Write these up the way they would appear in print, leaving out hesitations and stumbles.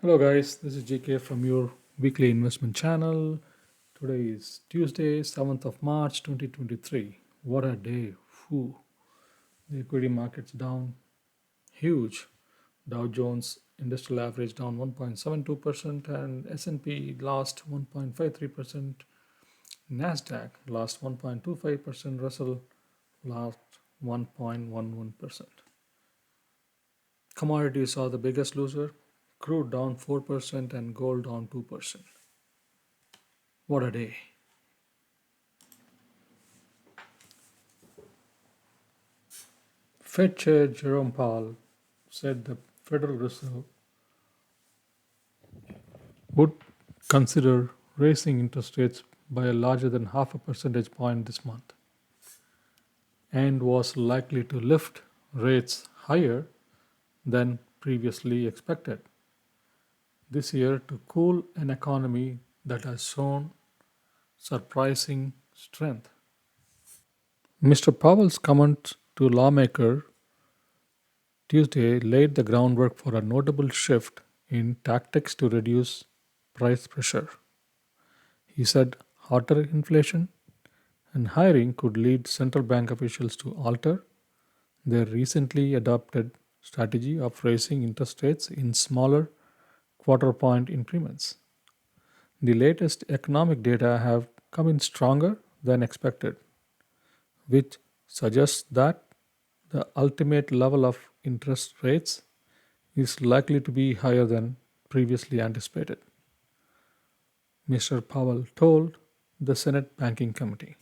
Hello, guys. This is GK from your weekly investment channel. Today is Tuesday, 7th of March 2023. What a day. Whew. The equity market's down huge. Dow Jones Industrial Average down 1.72% and S&P lost 1.53%. Nasdaq lost 1.25%. Russell lost 1.11%. Commodities are the biggest loser. Crude down 4% and gold down 2%. What a day. Fed Chair Jerome Powell said the Federal Reserve would consider raising interest rates by a larger than half a percentage point this month and was likely to lift rates higher than previously expected this year to cool an economy that has shown surprising strength. Mr. Powell's comments to lawmakers Tuesday laid the groundwork for a notable shift in tactics to reduce price pressure. He said hotter inflation and hiring could lead central bank officials to alter their recently adopted strategy of raising interest rates in smaller quarter point increments. The latest economic data have come in stronger than expected, which suggests that the ultimate level of interest rates is likely to be higher than previously anticipated, Mr. Powell told the Senate Banking Committee.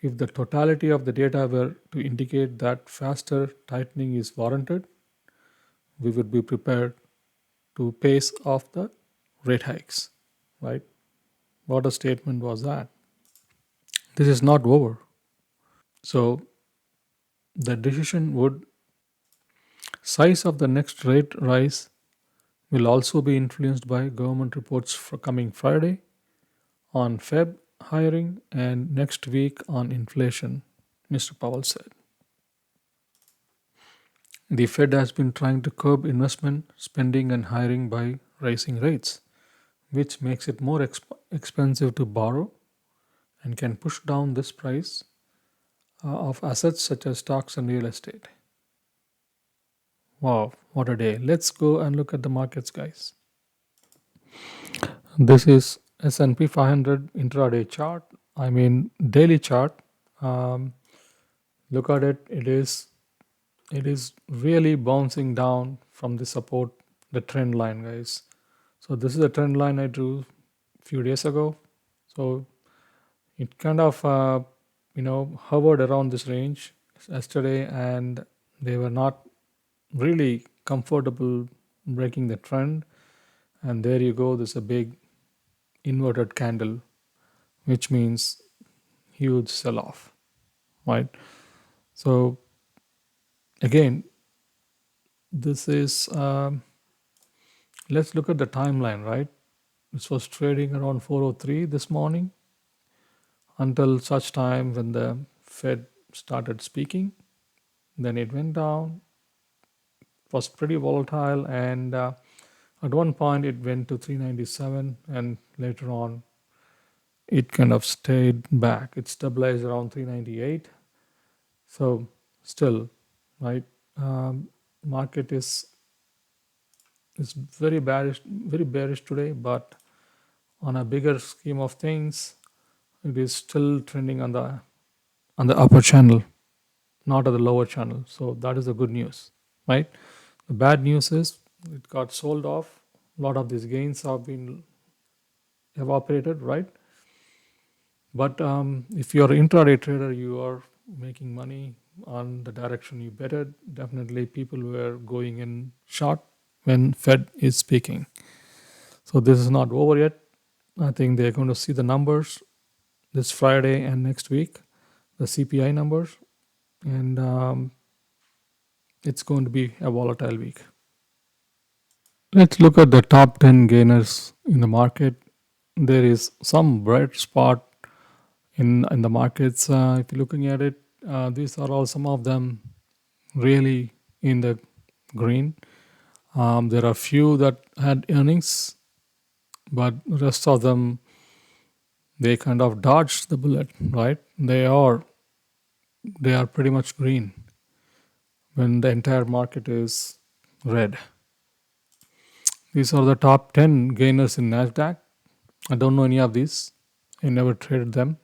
If the totality of the data were to indicate that faster tightening is warranted, we would be prepared to pace off the rate hikes. Right? What a statement was that? This is not over. So the decision would size of the next rate rise will also be influenced by government reports for coming Friday on Feb hiring and next week on inflation, Mr. Powell said. The Fed has been trying to curb investment, spending, and hiring by raising rates, which makes it more expensive to borrow and can push down this price of assets such as stocks and real estate. Wow, what a day. Let's go and look at the markets, guys. This is S&P 500 intraday chart. I mean daily chart. Um, Look at it. It is really bouncing down from the support, the trend line, guys. So this is the trend line I drew a few days ago. So it kind of hovered around this range yesterday, and they were not really comfortable breaking the trend. And there you go. There's a big inverted candle, which means huge sell off, right? So again, this is let's look at the timeline, right? This was trading around 403 this morning until such time when the Fed started speaking. Then it went down, was pretty volatile, and at one point it went to 397, and later on it kind of stayed back. It stabilized around 398. So still, right? Market is very bearish today, but on a bigger scheme of things, it is still trending on the upper channel, not at the lower channel. So that is the good news, right? The bad news is it got sold off. A lot of these gains have been evaporated, right? But if you're an intraday trader, you are making money on the direction you betted. Definitely, people were going in short when Fed is speaking. So this is not over yet. I think they're going to see the numbers this Friday and next week, the CPI numbers, and it's going to be a volatile week. Let's look at the top 10 gainers in the market. there is some bright spot in the markets. If you're looking at it, these are all some of them really in the green. There are few that had earnings, but rest of them they kind of dodged the bullet, right? They are pretty much green when the entire market is red. These are the top 10 gainers in Nasdaq. I don't know any of these. I never traded them.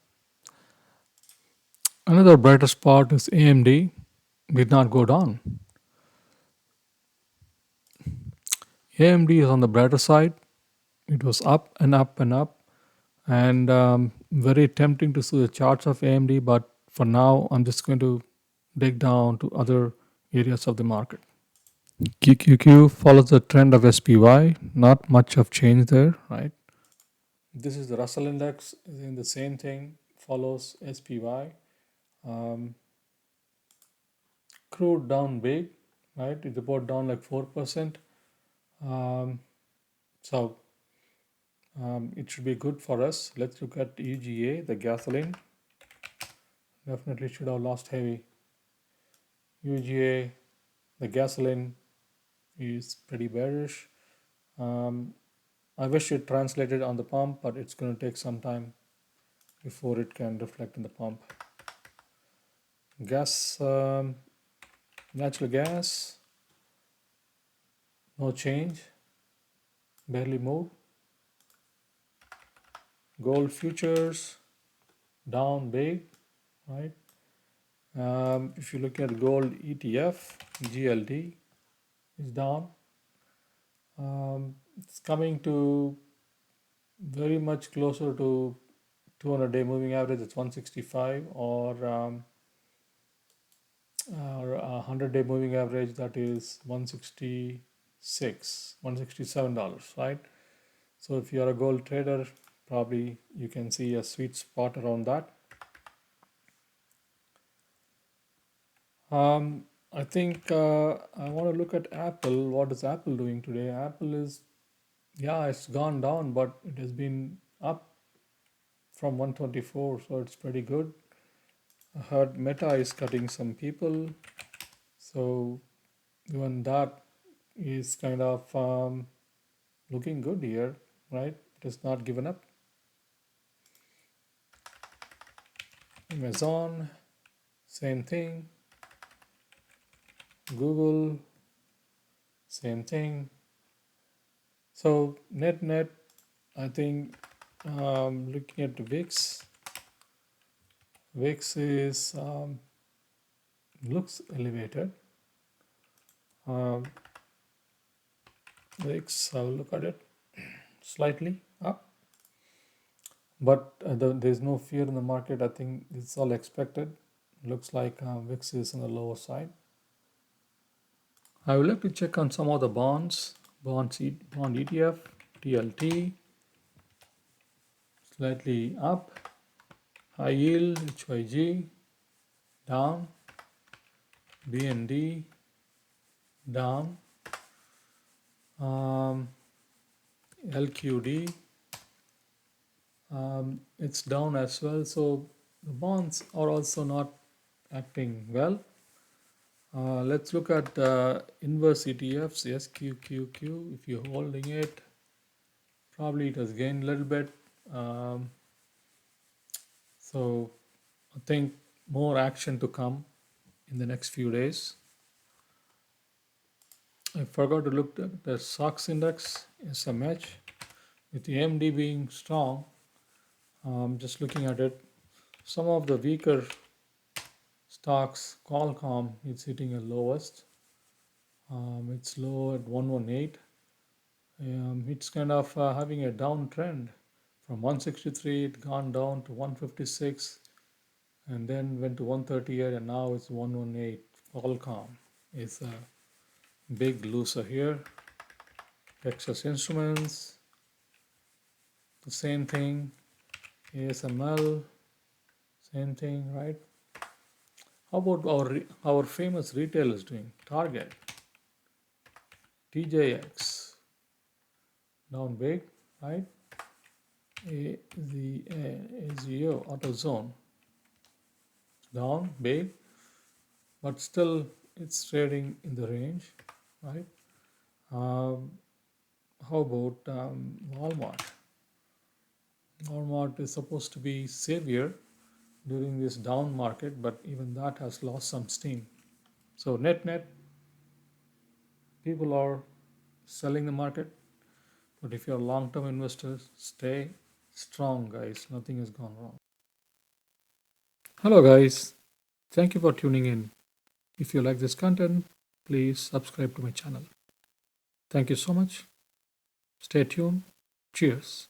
Another brighter spot is AMD did not go down. AMD is on the brighter side. It was up and up and up, and very tempting to see the charts of AMD. But for now, I'm just going to dig down to other areas of the market. QQQ follows the trend of SPY. Not much of change there, right? This is the Russell index. In the same thing follows SPY. Um, Crude down big, right? It's about down like 4%. Um, so it should be good for us. Let's look at UGA, the gasoline. Definitely should have lost heavy. UGA, the gasoline is pretty bearish. Um, I wish it translated on the pump, but it's going to take some time before it can reflect in the pump. Gas, natural gas, no change, barely moved. Gold futures down big, right? If you look at gold ETF, GLD is down. It's coming to very much closer to 200-day moving average. It's 165, or 100-day moving average, that is 166, $167, right? So if you are a gold trader, probably you can see a sweet spot around that. I think I want to look at Apple. What is Apple doing today? Apple is, yeah, it's gone down, but it has been up from 124, so it's pretty good. I heard Meta is cutting some people, so even that is kind of looking good here, right? It has not given up. Amazon, same thing. Google, same thing. So net, I think looking at the VIX is looks elevated. Um, VIX, I'll look at it slightly up, but there's no fear in the market. I think it's all expected. Looks like VIX is on the lower side. I would like to check on some of the bond ETF, TLT, slightly up, high yield, HYG, down, BND, down, LQD, it's down as well. So the bonds are also not acting well. Let's look at inverse ETFs, SQQQ. If you're holding it, probably it has gained a little bit. Um, so I think more action to come in the next few days. I forgot to look at the SOX index, SMH, with the AMD being strong. Just looking at it, some of the weaker stocks, Qualcomm is hitting a lowest. It's low at 118. It's kind of having a downtrend. From 163, it gone down to 156, and then went to 138, and now it's 118. Qualcomm is a big loser here. Texas Instruments, the same thing. ASML, same thing, right? How about our famous retailers doing? Target, TJX, down big, right? the AZO AutoZone down big, but still it's trading in the range, right? Um, how about Walmart? Walmart is supposed to be savior during this down market, but even that has lost some steam. So net net, people are selling the market, but if you're long-term investors, stay strong, guys. Nothing has gone wrong. Hello, guys. Thank you for tuning in. If you like this content, please subscribe to my channel. Thank you so much. Stay tuned. Cheers.